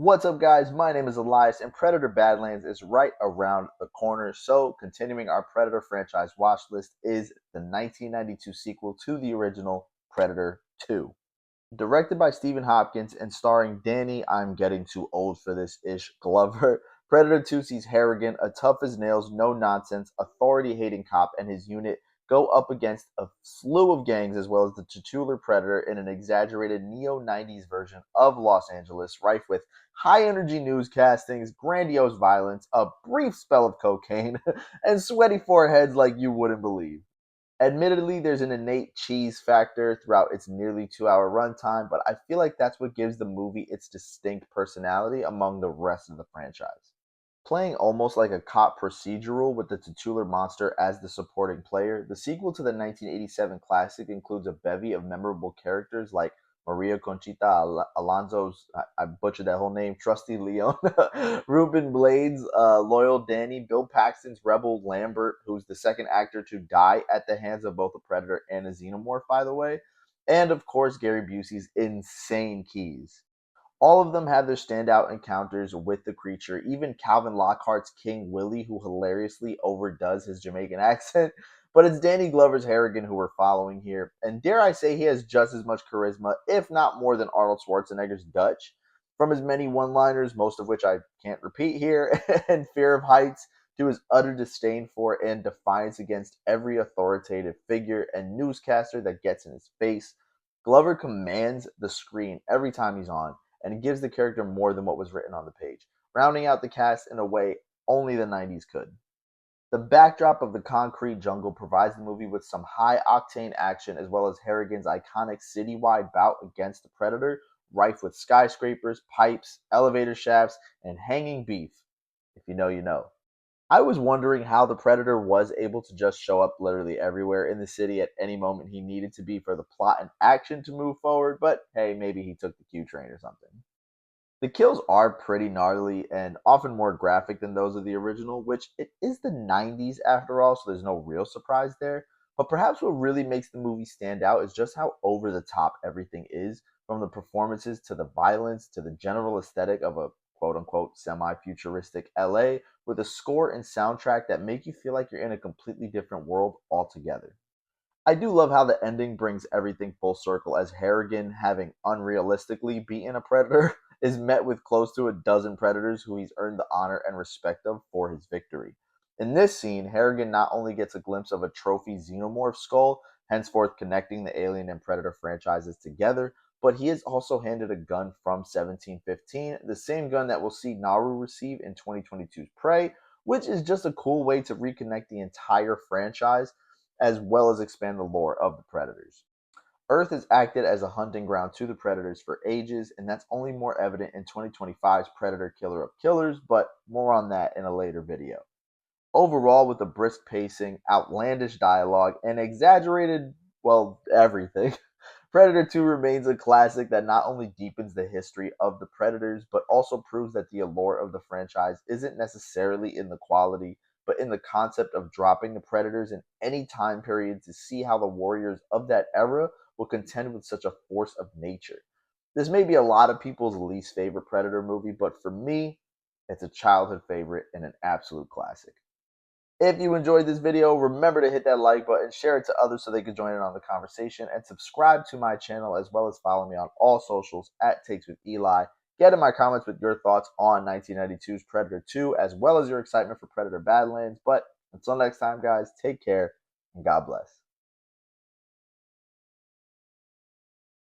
What's up, guys? My name is Elias, and Predator Badlands is right around the corner. So, continuing our Predator franchise watch list is the 1992 sequel to the original Predator 2. Directed by Stephen Hopkins and starring Danny, I'm getting too old for this ish, Glover, Predator 2 sees Harrigan, a tough as nails, no nonsense, authority hating cop, and his unit go up against a slew of gangs as well as the titular Predator in an exaggerated neo 90s version of Los Angeles, rife with high energy newscastings, grandiose violence, a brief spell of cocaine, and sweaty foreheads like you wouldn't believe. Admittedly, there's an innate cheese factor throughout its nearly 2 hour runtime, but I feel like that's what gives the movie its distinct personality among the rest of the franchise. Playing almost like a cop procedural with the titular monster as the supporting player, the sequel to the 1987 classic includes a bevy of memorable characters like Maria Conchita Alonso's, I butchered that whole name, Trusty Leon, Ruben Blades, Loyal Danny, Bill Paxton's Rebel Lambert, who's the second actor to die at the hands of both a Predator and a Xenomorph, by the way, and of course Gary Busey's insane keys. All of them have their standout encounters with the creature. Even Calvin Lockhart's King Willie, who hilariously overdoes his Jamaican accent. But it's Danny Glover's Harrigan who we're following here. And dare I say, he has just as much charisma, if not more, than Arnold Schwarzenegger's Dutch. From his many one liners, most of which I can't repeat here, and fear of heights, to his utter disdain for and defiance against every authoritative figure and newscaster that gets in his face, Glover commands the screen every time he's on, and it gives the character more than what was written on the page, rounding out the cast in a way only the 90s could. The backdrop of the concrete jungle provides the movie with some high octane action as well as Harrigan's iconic citywide bout against the Predator, rife with skyscrapers, pipes, elevator shafts, and hanging beef. If you know, you know. I was wondering how the Predator was able to just show up literally everywhere in the city at any moment he needed to be for the plot and action to move forward, but hey, maybe he took the Q train or something. The kills are pretty gnarly and often more graphic than those of the original, which it is the 90s after all, so there's no real surprise there. But perhaps what really makes the movie stand out is just how over the top everything is, from the performances to the violence to the general aesthetic of a quote unquote semi futuristic LA, with a score and soundtrack that make you feel like you're in a completely different world altogether. I do love how the ending brings everything full circle as Harrigan, having unrealistically beaten a predator, is met with close to a dozen predators who he's earned the honor and respect of for his victory. In this scene, Harrigan not only gets a glimpse of a trophy xenomorph skull, henceforth connecting the Alien and Predator franchises together, but he is also handed a gun from 1715, the same gun that we'll see Naru receive in 2022's Prey, which is just a cool way to reconnect the entire franchise as well as expand the lore of the Predators. Earth has acted as a hunting ground to the Predators for ages, and that's only more evident in 2025's Predator Killer of Killers, but more on that in a later video. Overall, with a brisk pacing, outlandish dialogue, and exaggerated, well, everything, Predator 2 remains a classic that not only deepens the history of the Predators, but also proves that the allure of the franchise isn't necessarily in the quality, but in the concept of dropping the Predators in any time period to see how the warriors of that era will contend with such a force of nature. This may be a lot of people's least favorite Predator movie, but for me, it's a childhood favorite and an absolute classic. If you enjoyed this video, remember to hit that like button, share it to others so they can join in on the conversation, and subscribe to my channel as well as follow me on all socials at Takes with Eli. Get in my comments with your thoughts on 1992's Predator 2 as well as your excitement for Predator Badlands. But until next time, guys, take care and God bless.